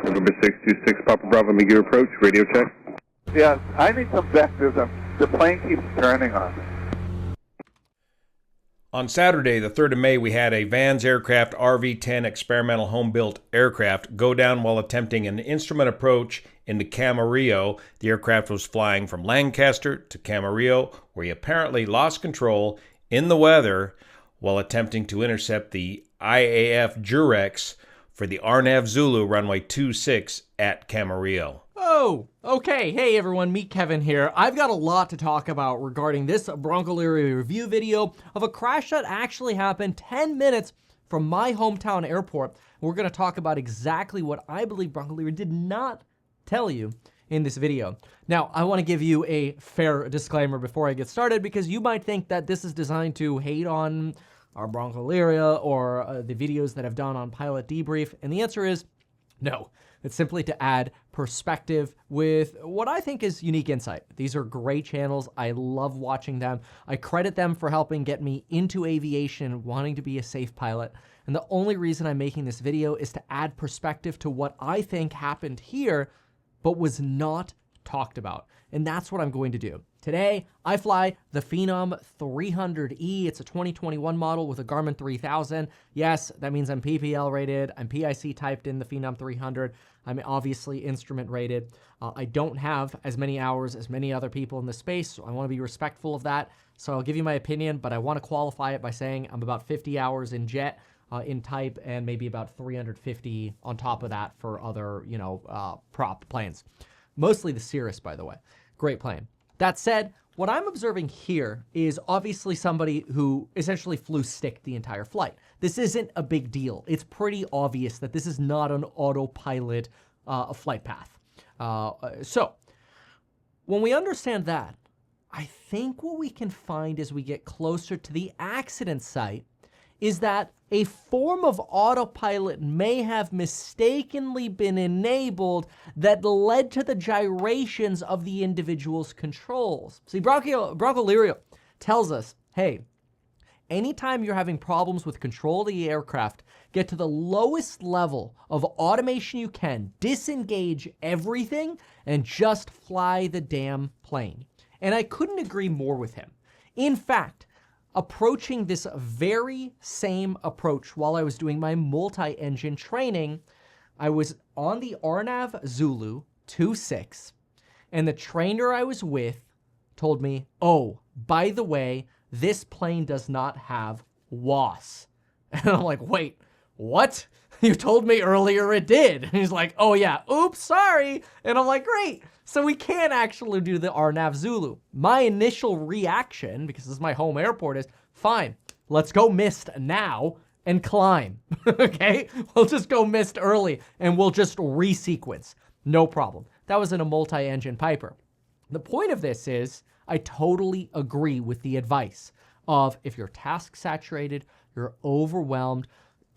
November 626 Papa Bravo, McGee approach, radio check. Yes, I need some vectors. The plane keeps turning on me. On Saturday, the 3rd of May, we had a Vans Aircraft RV-10 experimental home-built aircraft go down while attempting an instrument approach into Camarillo. The aircraft was flying from Lancaster to Camarillo, where he apparently lost control in the weather while attempting to intercept the IAF Jurex for the RNAV Zulu runway 26 at Camarillo. Oh, okay. Hey everyone, meet Kevin here. I've got a lot to talk about regarding this blancolirio review video of a crash that actually happened 10 minutes from my hometown airport. We're going to talk about exactly what I believe blancolirio did not tell you in this video. Now, I want to give you a fair disclaimer before I get started, because you might think that this is designed to hate on our blancolirio or the videos that I've done on Pilot Debrief, and the answer is no. It's simply to add perspective with what I think is unique insight. These are great channels. I love watching them. I credit them for helping get me into aviation, wanting to be a safe pilot. And the only reason I'm making this video is to add perspective to what I think happened here, but was not talked about. And that's what I'm going to do. Today, I fly the Phenom 300E. It's a 2021 model with a Garmin 3000. Yes, that means I'm PPL rated. I'm PIC typed in the Phenom 300. I'm obviously instrument rated. I don't have as many hours as many other people in the space, so I want to be respectful of that. So I'll give you my opinion, but I want to qualify it by saying I'm about 50 hours in jet, in type, and maybe about 350 on top of that for other, prop planes. Mostly the Cirrus, by the way. Great plane. That said, what I'm observing here is obviously somebody who essentially flew stick the entire flight. This isn't a big deal. It's pretty obvious that this is not an autopilot flight path. So when we understand that, I think what we can find as we get closer to the accident site is that a form of autopilot may have mistakenly been enabled that led to the gyrations of the individual's controls. See, blancolirio tells us, hey, anytime you're having problems with control of the aircraft, get to the lowest level of automation you can, disengage everything, and just fly the damn plane. And I couldn't agree more with him. In fact, approaching this very same approach while I was doing my multi-engine training, I was on the RNAV Zulu 26, and the trainer I was with told me, oh, by the way, this plane does not have WAS. And I'm like, wait, what? You told me earlier it did. And he's like, oh yeah, oops, sorry. And I'm like, great. So we can't actually do the RNAV Zulu. My initial reaction, because this is my home airport, is fine, let's go missed now and climb, okay? We'll just go missed early and we'll just resequence. No problem. That was in a multi-engine Piper. The point of this is I totally agree with the advice of if you're task saturated, you're overwhelmed,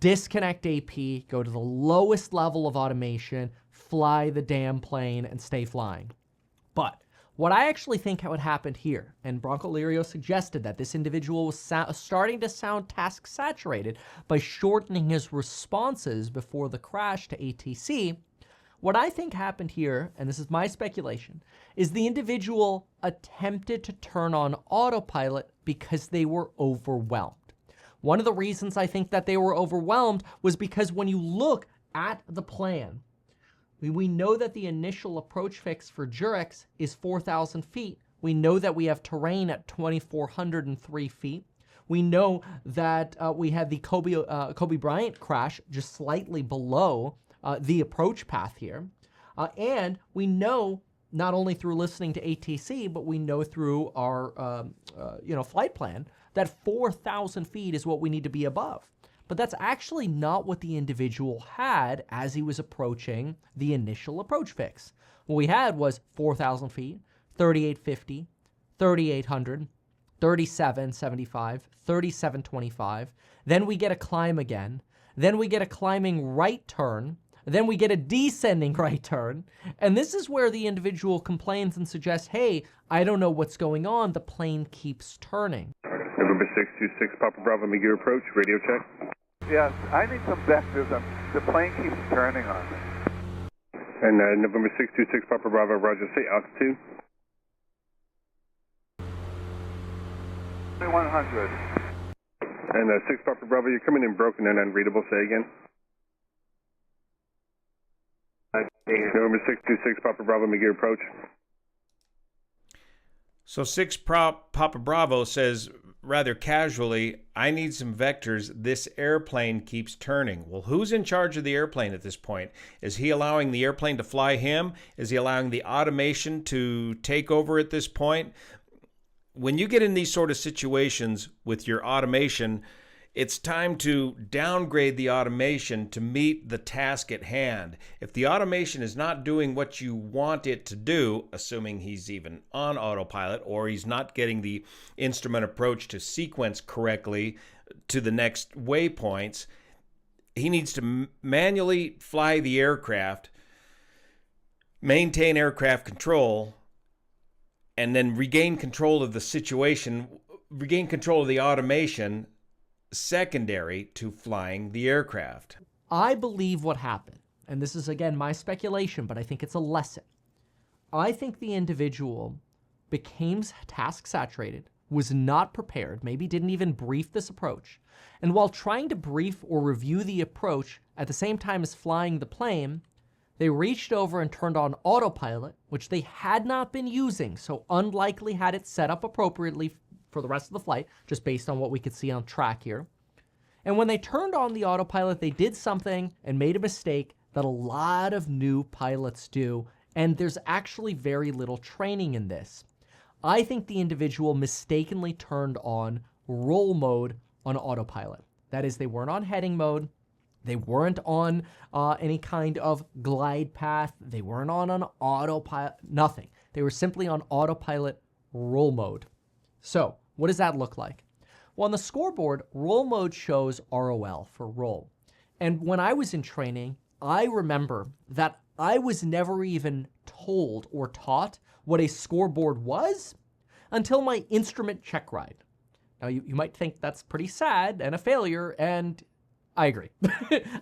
disconnect AP, go to the lowest level of automation, fly the damn plane, and stay flying. But what I actually think what happened here, and blancolirio suggested that this individual was starting to sound task saturated by shortening his responses before the crash to ATC, what I think happened here, and this is my speculation, is the individual attempted to turn on autopilot because they were overwhelmed. One of the reasons I think that they were overwhelmed was because when you look at the plan, we know that the initial approach fix for Jurex is 4,000 feet. We know that we have terrain at 2,403 feet. We know that we had the Kobe Bryant crash just slightly below the approach path here. And we know, not only through listening to ATC, but we know through our flight plan, that 4,000 feet is what we need to be above. But that's actually not what the individual had as he was approaching the initial approach fix. What we had was 4,000 feet, 3,850, 3,800, 3,775, 3,725. Then we get a climb again. Then we get a climbing right turn. Then we get a descending right turn. And this is where the individual complains and suggests, hey, I don't know what's going on. The plane keeps turning. November 626 Papa Bravo, McGee approach, radio check. Yes, I need some vectors. The plane keeps turning on me. And November 626 Papa Bravo, roger, say altitude. 100. And 6 Papa Bravo, you're coming in broken and unreadable, say again. November 626 Papa Bravo, McGee approach. So 6 Papa Bravo says rather casually, I need some vectors. This airplane keeps turning. Well, who's in charge of the airplane at this point? Is he allowing the airplane to fly him? Is he allowing the automation to take over at this point? When you get in these sort of situations with your automation, it's time to downgrade the automation to meet the task at hand. If the automation is not doing what you want it to do, assuming he's even on autopilot or he's not getting the instrument approach to sequence correctly to the next waypoints, he needs to manually fly the aircraft, maintain aircraft control, and then regain control of the situation, regain control of the automation secondary to flying the aircraft. I believe what happened, and this is again my speculation, but I think it's a lesson. I think the individual became task saturated, was not prepared, maybe didn't even brief this approach, and while trying to brief or review the approach at the same time as flying the plane, they reached over and turned on autopilot, which they had not been using, so unlikely had it set up appropriately for the rest of the flight, just based on what we could see on track here. And when they turned on the autopilot, they did something and made a mistake that a lot of new pilots do, and there's actually very little training in this. I think the individual mistakenly turned on roll mode on autopilot. That is, they weren't on heading mode, they weren't on any kind of glide path, they weren't on an autopilot, nothing. They were simply on autopilot roll mode. So, what does that look like? Well, on the scoreboard, roll mode shows ROL for roll. And when I was in training, I remember that I was never even told or taught what a scoreboard was until my instrument check ride. Now, you might think that's pretty sad and a failure, and I agree.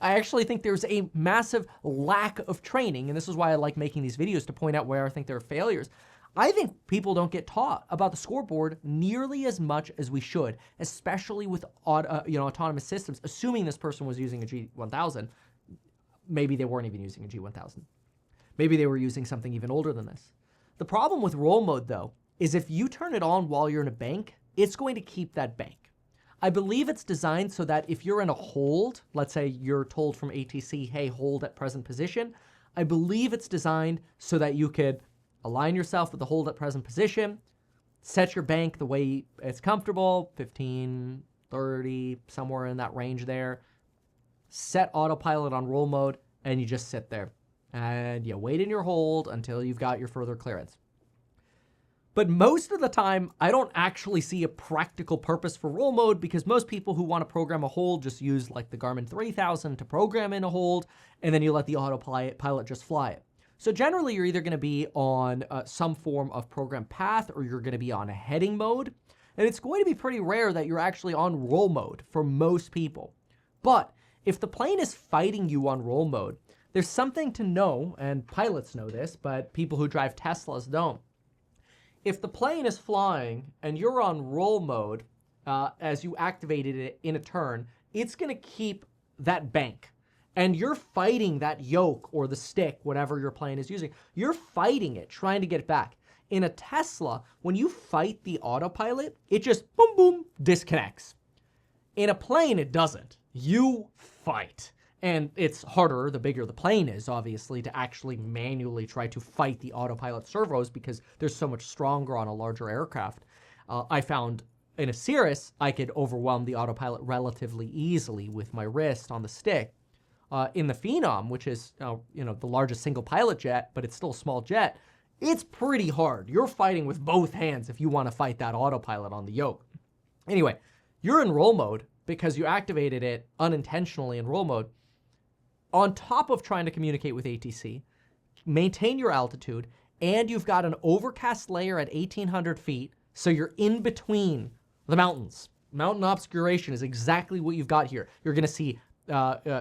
I actually think there's a massive lack of training, and this is why I like making these videos, to point out where I think there are failures. I think people don't get taught about the scoreboard nearly as much as we should, especially with autonomous systems, assuming this person was using a G1000. Maybe they weren't even using a G1000. Maybe they were using something even older than this. The problem with roll mode, though, is if you turn it on while you're in a bank, it's going to keep that bank. I believe it's designed so that if you're in a hold, let's say you're told from ATC, hey, hold at present position, I believe it's designed so that you could align yourself with the hold at present position, set your bank the way it's comfortable, 15, 30, somewhere in that range there, set autopilot on roll mode, and you just sit there. And you wait in your hold until you've got your further clearance. But most of the time, I don't actually see a practical purpose for roll mode, because most people who want to program a hold just use like the Garmin 3000 to program in a hold, and then you let the autopilot just fly it. So generally, you're either going to be on some form of program path, or you're going to be on a heading mode. And it's going to be pretty rare that you're actually on roll mode for most people. But if the plane is fighting you on roll mode, there's something to know, and pilots know this, but people who drive Teslas don't. If the plane is flying and you're on roll mode as you activated it in a turn, it's going to keep that bank. And you're fighting that yoke or the stick, whatever your plane is using. You're fighting it, trying to get it back. In a Tesla, when you fight the autopilot, it just boom, boom, disconnects. In a plane, it doesn't. You fight. And it's harder, the bigger the plane is, obviously, to actually manually try to fight the autopilot servos, because they're so much stronger on a larger aircraft. I found in a Cirrus, I could overwhelm the autopilot relatively easily with my wrist on the stick. In the Phenom, which is the largest single pilot jet, but it's still a small jet, it's pretty hard. You're fighting with both hands if you want to fight that autopilot on the yoke. Anyway, you're in roll mode because you activated it unintentionally in roll mode. On top of trying to communicate with ATC, maintain your altitude, and you've got an overcast layer at 1,800 feet, so you're in between the mountains. Mountain obscuration is exactly what you've got here. You're going to see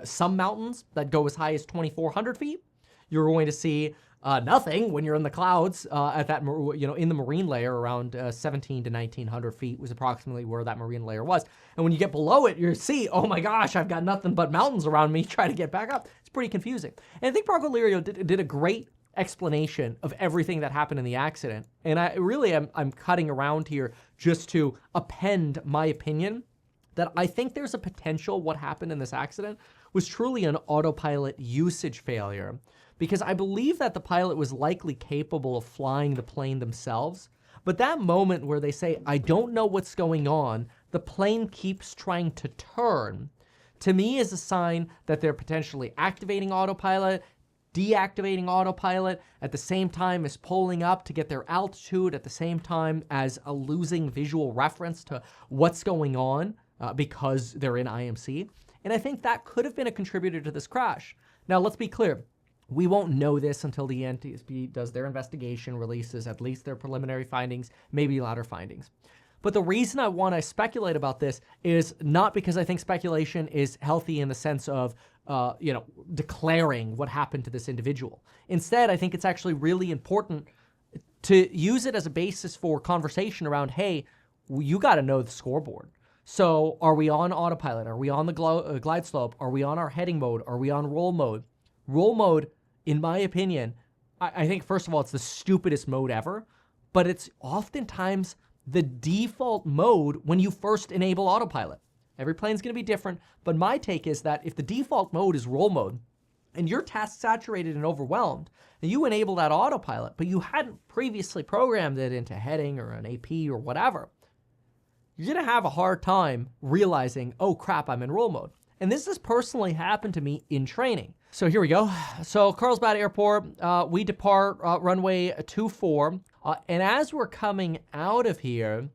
some mountains that go as high as 2,400 feet. you're going to see nothing when you're in the clouds at that, in the marine layer around 17 to 1900 feet was approximately where that marine layer was. And when you get below it, you see, oh my gosh, I've got nothing but mountains around me trying to get back up. It's pretty confusing. And I think Brancolirio did a great explanation of everything that happened in the accident. And I'm cutting around here just to append my opinion that I think there's a potential what happened in this accident was truly an autopilot usage failure, because I believe that the pilot was likely capable of flying the plane themselves. But that moment where they say, I don't know what's going on, the plane keeps trying to turn, to me is a sign that they're potentially activating autopilot, deactivating autopilot, at the same time as pulling up to get their altitude, at the same time as losing visual reference to what's going on because they're in IMC. And I think that could have been a contributor to this crash. Now, let's be clear. We won't know this until the NTSB does their investigation, releases at least their preliminary findings, maybe latter findings. But the reason I want to speculate about this is not because I think speculation is healthy in the sense of, declaring what happened to this individual. Instead, I think it's actually really important to use it as a basis for conversation around, hey, you got to know the scoreboard. So are we on autopilot? Are we on the glide slope? Are we on our heading mode? Are we on roll mode? Roll mode, in my opinion, I think, first of all, it's the stupidest mode ever, but it's oftentimes the default mode when you first enable autopilot. Every plane's going to be different, but my take is that if the default mode is roll mode and you're task saturated and overwhelmed, and you enable that autopilot, but you hadn't previously programmed it into heading or an AP or whatever, you're going to have a hard time realizing, oh crap, I'm in roll mode. And this has personally happened to me in training. So here we go. So Carlsbad Airport, we depart runway 24. And as we're coming out of here,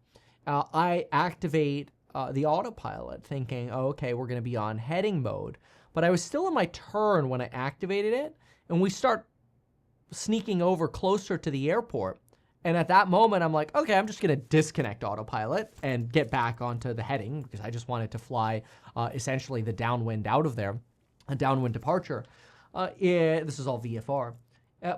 I activate the autopilot thinking, oh, okay, we're going to be on heading mode. But I was still in my turn when I activated it. And we start sneaking over closer to the airport. And at that moment, I'm like, okay, I'm just going to disconnect autopilot and get back onto the heading because I just wanted to fly essentially the downwind out of there, a downwind departure. This is all VFR.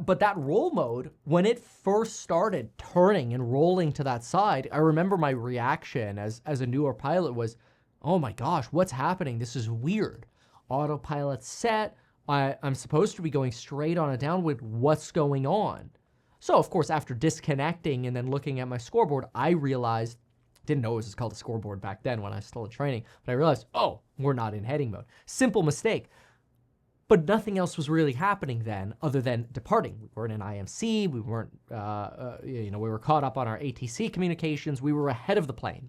But that roll mode, when it first started turning and rolling to that side, I remember my reaction as a newer pilot was, oh my gosh, what's happening? This is weird. Autopilot set. I'm supposed to be going straight on a downwind. What's going on? So, of course, after disconnecting and then looking at my scoreboard, I realized, didn't know it was called a scoreboard back then when I was still in training, but I realized, oh, we're not in heading mode. Simple mistake. But nothing else was really happening then other than departing. We weren't in IMC. We weren't, we were caught up on our ATC communications. We were ahead of the plane.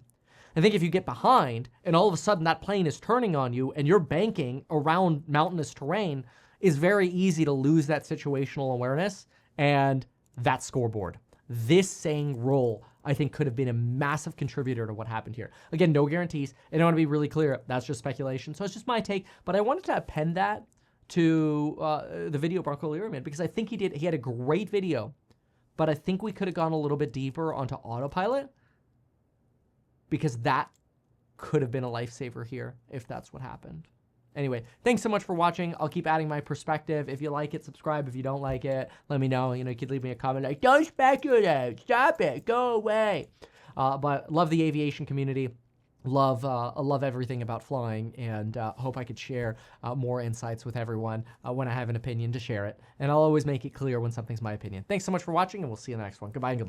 I think if you get behind and all of a sudden that plane is turning on you and you're banking around mountainous terrain, it's very easy to lose that situational awareness and that scoreboard. This saying roll, I think, could have been a massive contributor to what happened here. Again, no guarantees. And I want to be really clear, that's just speculation. So it's just my take. But I wanted to append that to the video Brancolirio made because I think he had a great video. But I think we could have gone a little bit deeper onto autopilot because that could have been a lifesaver here if that's what happened. Anyway, thanks so much for watching. I'll keep adding my perspective. If you like it, subscribe. If you don't like it, let me know. You could leave me a comment like, don't speculate. Stop it. Go away. But love the aviation community. Love everything about flying, and hope I could share more insights with everyone when I have an opinion to share it. And I'll always make it clear when something's my opinion. Thanks so much for watching, and we'll see you in the next one. Goodbye and good luck.